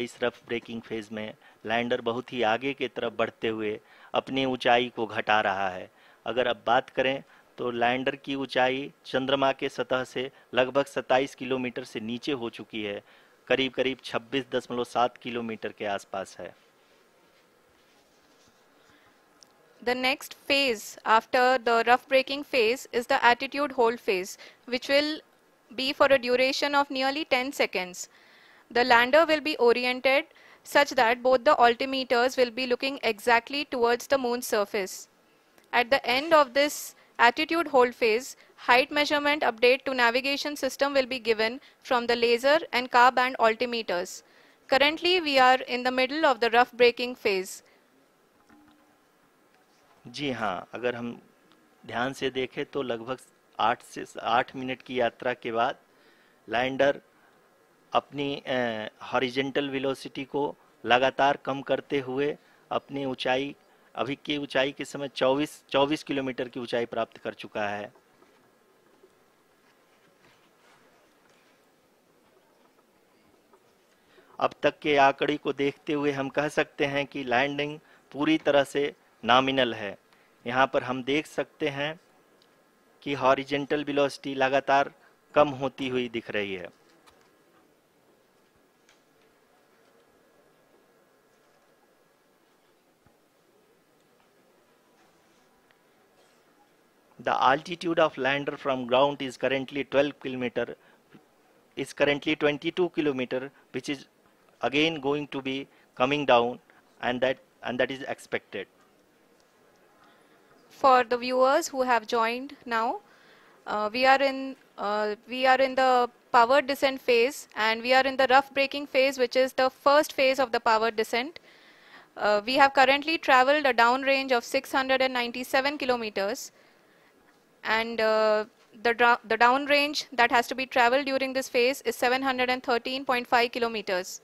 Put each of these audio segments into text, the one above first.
इस rough breaking phase में lander बहुत ही आगे की तरफ बढ़ते हुए अपनी ऊंचाई को घटा रहा है। अगर अब बात करें तो लैंडर की ऊंचाई चंद्रमा के सतह से लगभग 27 किलोमीटर से नीचे हो चुकी है, करीब करीब 26.7 किलोमीटर के आसपास है। The next phase after the rough braking phase is the attitude hold phase, which will be for a duration of nearly 10 seconds. The lander will be oriented such that both the altimeters will be looking exactly towards the moon's surface. At the end of this attitude hold phase, height measurement update to navigation system will be given from the laser and car band altimeters. Currently, we are in the middle of the rough braking phase. जी हाँ, अगर हम ध्यान से देखें तो लगभग 8 minute की यात्रा के बाद लैंडर अपनी हॉरिजेंटल वेलोसिटी को लगातार कम करते हुए अपनी ऊंचाई, अभी की ऊंचाई के समय 24 किलोमीटर की ऊंचाई प्राप्त कर चुका है। अब तक के आंकड़े को देखते हुए हम कह सकते हैं कि लैंडिंग पूरी तरह से नॉमिनल है। यहाँ पर हम देख सकते हैं कि हॉरिजेंटल वेलोसिटी लगातार कम होती हुई दिख रही है। The altitude of lander from ground is currently 22 kilometer, which is again going to be coming down, and that is expected. For the viewers who have joined now, we are in the powered descent phase, and we are in the rough braking phase, which is the first phase of the powered descent. We have currently traveled a downrange of 697 kilometers, and the downrange that has to be traveled during this phase is 713.5 kilometers.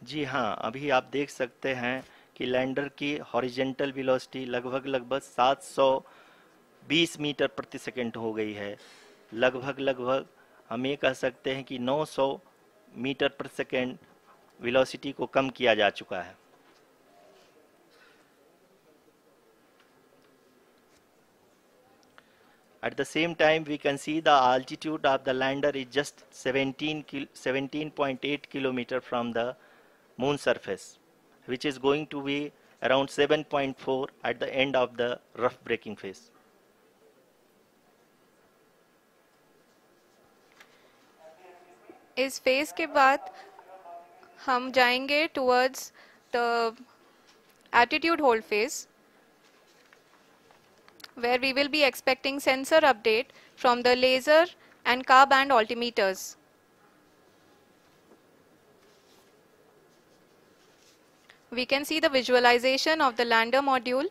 जी हाँ, अभी आप देख सकते हैं कि lander की horizontal velocity लगभग 720 metre प्रति सेकंड हो गई है। लगभग हम ये कह सकते हैं कि 900 मीटर प्रति सेकंड वेलोसिटी को कम किया जा चुका है। At the same time, we can see the altitude of the lander is just 17.8 kilometer from the moon surface, which is going to be around 7.4 at the end of the rough braking phase. इस phase के बाद हम जाएंगे towards the attitude hold phase, where we will be expecting sensor update from the laser and car band altimeters. We can see the visualization of the lander module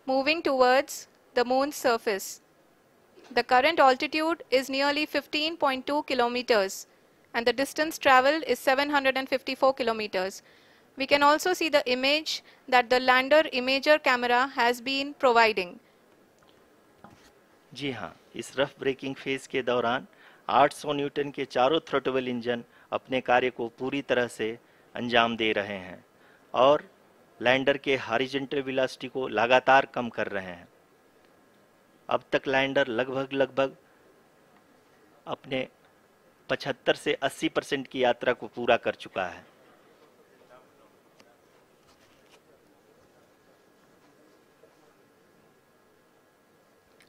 moving towards the moon's surface. The current altitude is nearly 15.2 kilometers, and the distance traveled is 754 kilometers. We can also see the image that the lander imager camera has been providing. जी हाँ, इस rough breaking phase के दौरान 800 Newton के चारों throttle engine अपने कार्य को पूरी तरह से अंजाम दे रहे हैं और लैंडर के हॉरिजॉन्टल वेलोसिटी को लगातार कम कर रहे हैं। अब तक लैंडर लगभग अपने 75 से 80% की यात्रा को पूरा कर चुका है।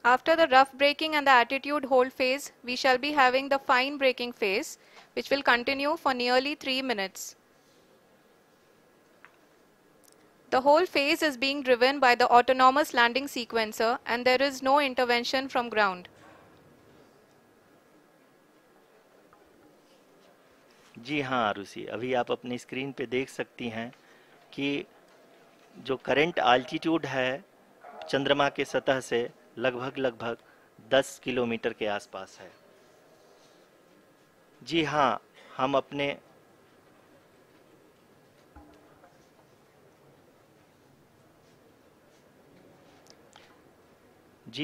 After the rough braking and the attitude hold phase, we shall be having the fine braking phase, which will continue for nearly 3 minutes. The whole phase is being driven by the autonomous landing sequencer, and there is no intervention from ground. जी हाँ आरुषि, अभी आप अपनी screen पे देख सकती हैं कि जो करंट आल्टीट्यूड है चंद्रमा के सतह से लगभग 10 किलोमीटर के आसपास है। जी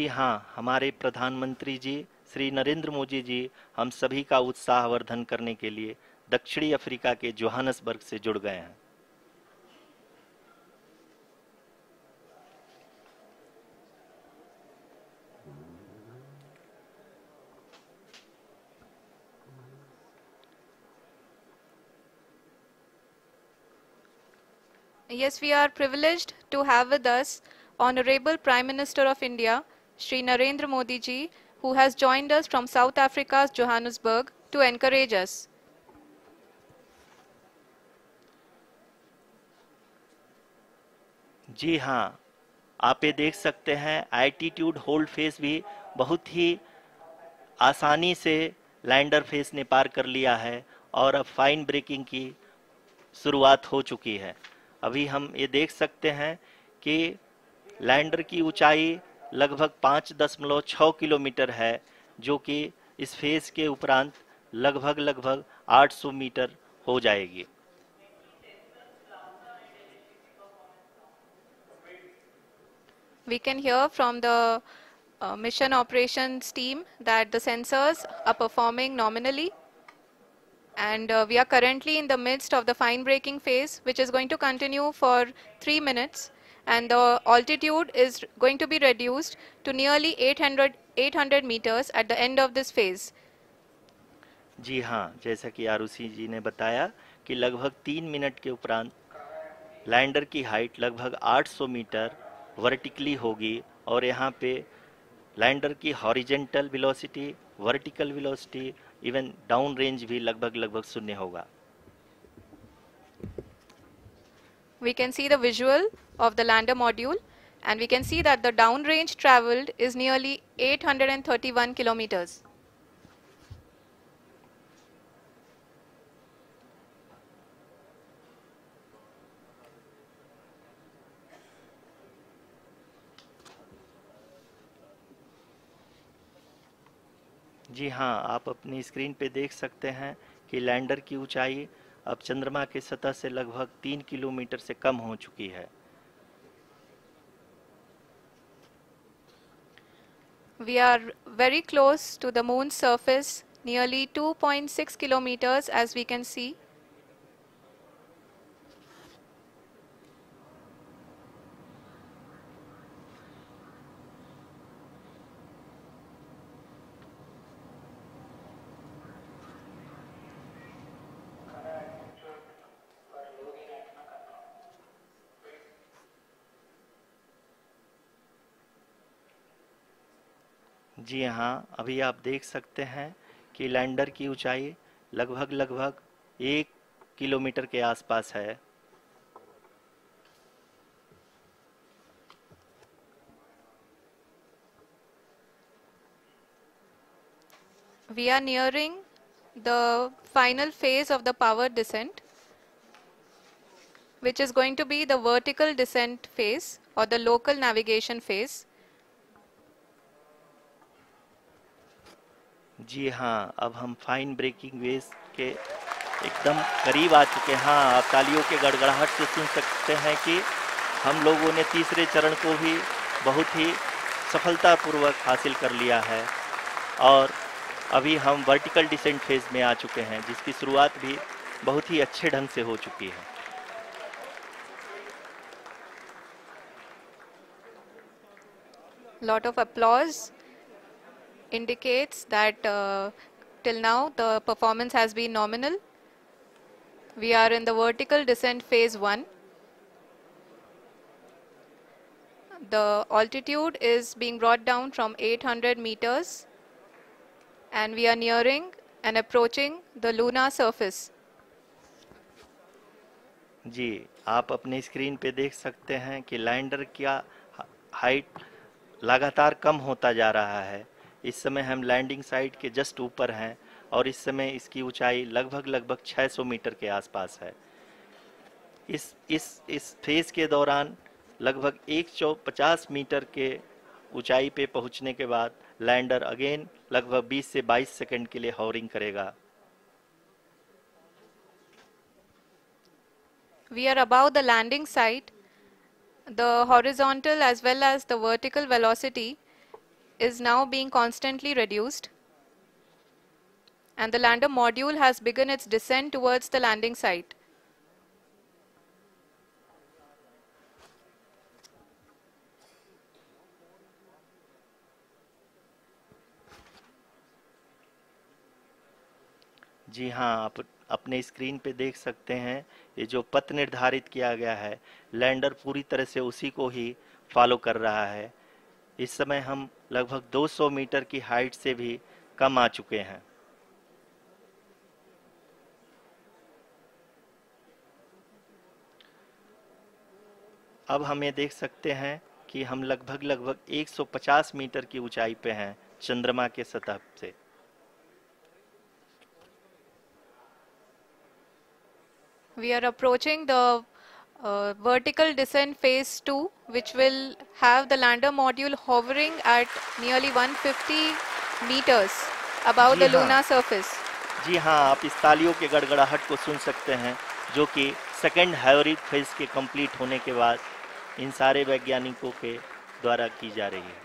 हाँ, हमारे प्रधानमंत्री जी श्री नरेंद्र मोदी जी हम सभी का उत्साहवर्धन करने के लिए दक्षिणी अफ्रीका के जोहानसबर्ग से जुड़ गए हैं। Yes, we are privileged to have with us Honorable Prime Minister of India, Shri Narendra Modi ji, who has joined us from South Africa's Johannesburg to encourage us. जी हाँ, आप ये देख सकते हैं एल्टीट्यूड होल्ड फेस भी बहुत ही आसानी से लैंडर फेस ने पार कर लिया है और अब फाइन ब्रेकिंग की शुरुआत हो चुकी है। अभी हम ये देख सकते हैं कि लैंडर की ऊंचाई लगभग 5.6 किलोमीटर है, जो कि इस फेज के उपरांत लगभग 800 मीटर हो जाएगी। We can hear from the mission operations team that the sensors are performing nominally, and we are currently in the midst of the fine braking phase, which is going to continue for 3 minutes, and the altitude is going to be reduced to nearly 800 meters at the end of this phase. जी हाँ, जैसा कि आरुषि जी ने बताया कि लगभग 3 minute के उपरांत lander की हाइट लगभग 800 मीटर वर्टिकली होगी और यहाँ पे लैंडर की horizontal velocity, vertical velocity, even down range भी लगभग शून्य होगा। We can see the visual of the lander module, and we can see that the down range traveled is nearly 831 kilometers. जी हाँ, आप अपनी स्क्रीन पे देख सकते हैं कि लैंडर की ऊंचाई अब चंद्रमा की सतह से लगभग 3 किलोमीटर से कम हो चुकी है। We are very close to the moon's surface, nearly 2.6 kilometers as we can see. जी हाँ, अभी आप देख सकते हैं कि लैंडर की ऊंचाई लगभग 1 किलोमीटर के आसपास है। We are nearing the final phase of the power descent, which is going to be the vertical descent phase or the local navigation phase. जी हाँ, अब हम फाइन ब्रेकिंग वेव के एकदम करीब आ चुके हैं। हाँ, आप तालियों के गड़गड़ाहट से सुन सकते हैं कि हम लोगों ने तीसरे चरण को भी बहुत ही सफलतापूर्वक हासिल कर लिया है और अभी हम वर्टिकल डिसेंट फेज में आ चुके हैं, जिसकी शुरुआत भी बहुत ही अच्छे ढंग से हो चुकी है। Lot of applause indicates that till now the performance has been nominal. We are in the vertical descent phase 1. The altitude is being brought down from 800 meters, and we are nearing and approaching the lunar surface. जी, आप अपने screen पे देख सकते हैं कि lander का height लगातार कम होता जा रहा है। इस समय हम लैंडिंग साइट के जस्ट ऊपर हैं और इस समय इसकी ऊंचाई लगभग 600 मीटर के आसपास है। इस फेज के दौरान लगभग 150 मीटर के ऊंचाई पे पहुंचने के बाद लैंडर अगेन लगभग 20 से 22 सेकंड के लिए हॉवरिंग करेगा। We are above the landing site. The horizontal as well as the vertical velocity is now being constantly reduced, and the lander module has begun its descent towards the landing site. जी हाँ, आप अपने screen पे देख सकते हैं ये जो पथ निर्धारित किया गया है, लैंडर पूरी तरह से उसी को ही फॉलो कर रहा है। इस समय हम लगभग 200 मीटर की हाइट से भी कम आ चुके हैं। अब हम ये देख सकते हैं कि हम लगभग 150 मीटर की ऊंचाई पे हैं चंद्रमा के सतह से। We are approaching the vertical descent phase 2, which will have the lander module hovering at nearly 150 meters above the lunar surface. जी हाँ, आप इस तालियों के गड़गड़ाहट को सुन सकते हैं, जो कि सेकंड हाइब्रिड फेज के कंप्लीट होने के बाद इन सारे वैज्ञानिकों के द्वारा की जा रही है।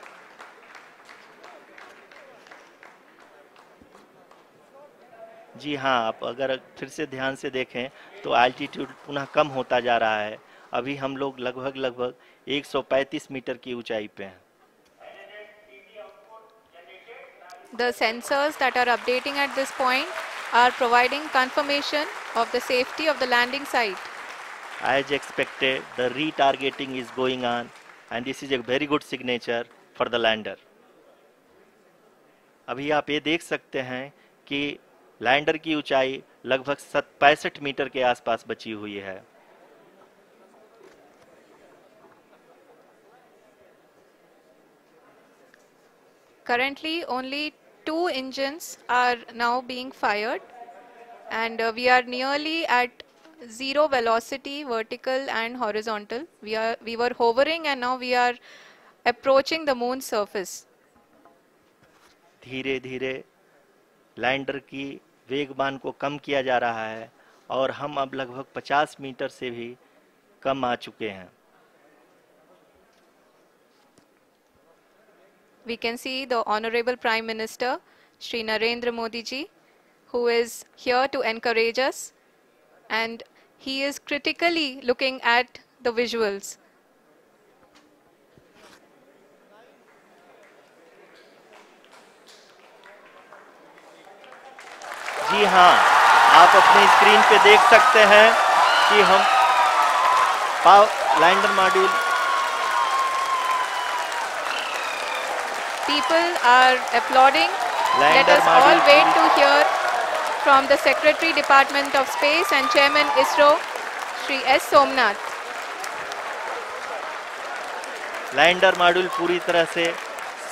जी हाँ, आप अगर फिर से ध्यान से देखें तो एल्टीट्यूड पुनः कम होता जा रहा है। अभी हम लोग लगभग 135 मीटर की ऊंचाई पे हैं। The sensors that are updating at this point are providing confirmation of the safety of the landing site. As expected, the retargeting is going on and this is a very good signature for the lander. अभी आप ये देख सकते हैं कि lander की ऊंचाई लगभग 65 मीटर के आसपास बची हुई है। Currently, only 2 engines are now being fired, and we are nearly at zero velocity, vertical and horizontal. We were hovering, and now we are approaching the moon's surface. धीरे धीरे लैंडर की वेगमान को कम किया जा रहा है और हम अब लगभग 50 मीटर से भी कम आ चुके हैं। We can see the Honorable Prime Minister, Shri Narendra Modi ji, who is here to encourage us, and he is critically looking at the visuals. जी हाँ, आप अपने स्क्रीन पे देख सकते हैं कि हम lander module People are applauding. Let us all wait to hear from the Secretary Department of Space and Chairman ISRO, Shri S. Somnath. Lander module पूरी तरह से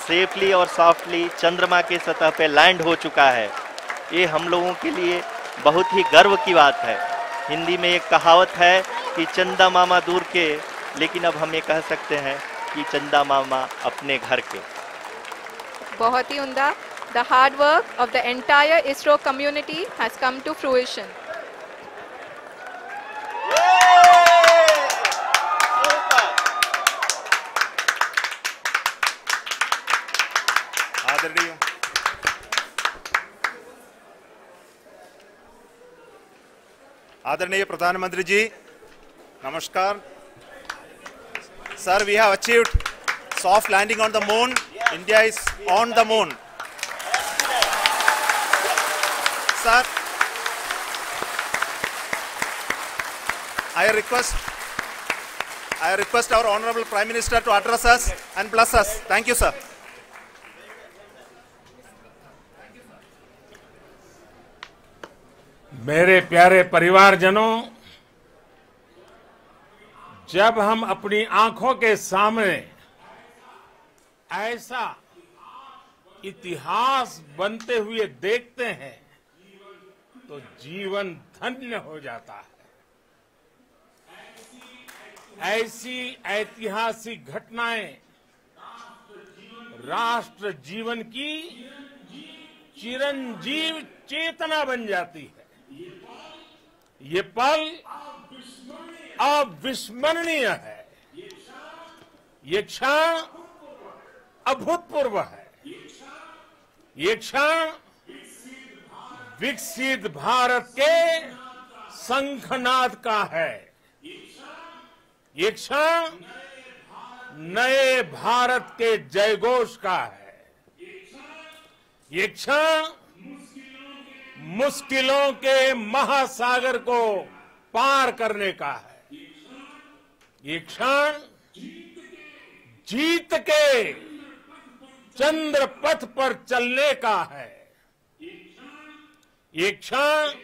सेफली और सॉफ्टली चंद्रमा के सतह पे लैंड हो चुका है। ये हम लोगों के लिए बहुत ही गर्व की बात है। हिंदी में एक कहावत है कि चंदा मामा दूर के, लेकिन अब हम ये कह सकते हैं कि चंदा मामा अपने घर के। बहुत ही उम्दा। The hard work of the entire ISRO community has come to fruition. आदरणीय प्रधानमंत्री जी, नमस्कार। Sir, we have achieved soft landing on the moon. India is on the moon. Sir, I request our Honorable Prime Minister to address us and bless us. Thank you, sir. मेरे प्यारे परिवारजनों, जब हम अपनी आंखों के सामने ऐसा इतिहास बनते हुए देखते हैं तो जीवन धन्य हो जाता है। ऐसी ऐतिहासिक घटनाएं राष्ट्र जीवन की चिरंजीव चेतना बन जाती है। ये पल अविस्मरणीय है। ये क्षण अभूतपूर्व है। ये क्षण विकसित भारत के शंखनाद का है। ये क्षण नए भारत के जयघोष का है। ये क्षण मुश्किलों के महासागर को पार करने का है। ये क्षण जीत के चंद्र पथ पर चलने का है। ये क्षण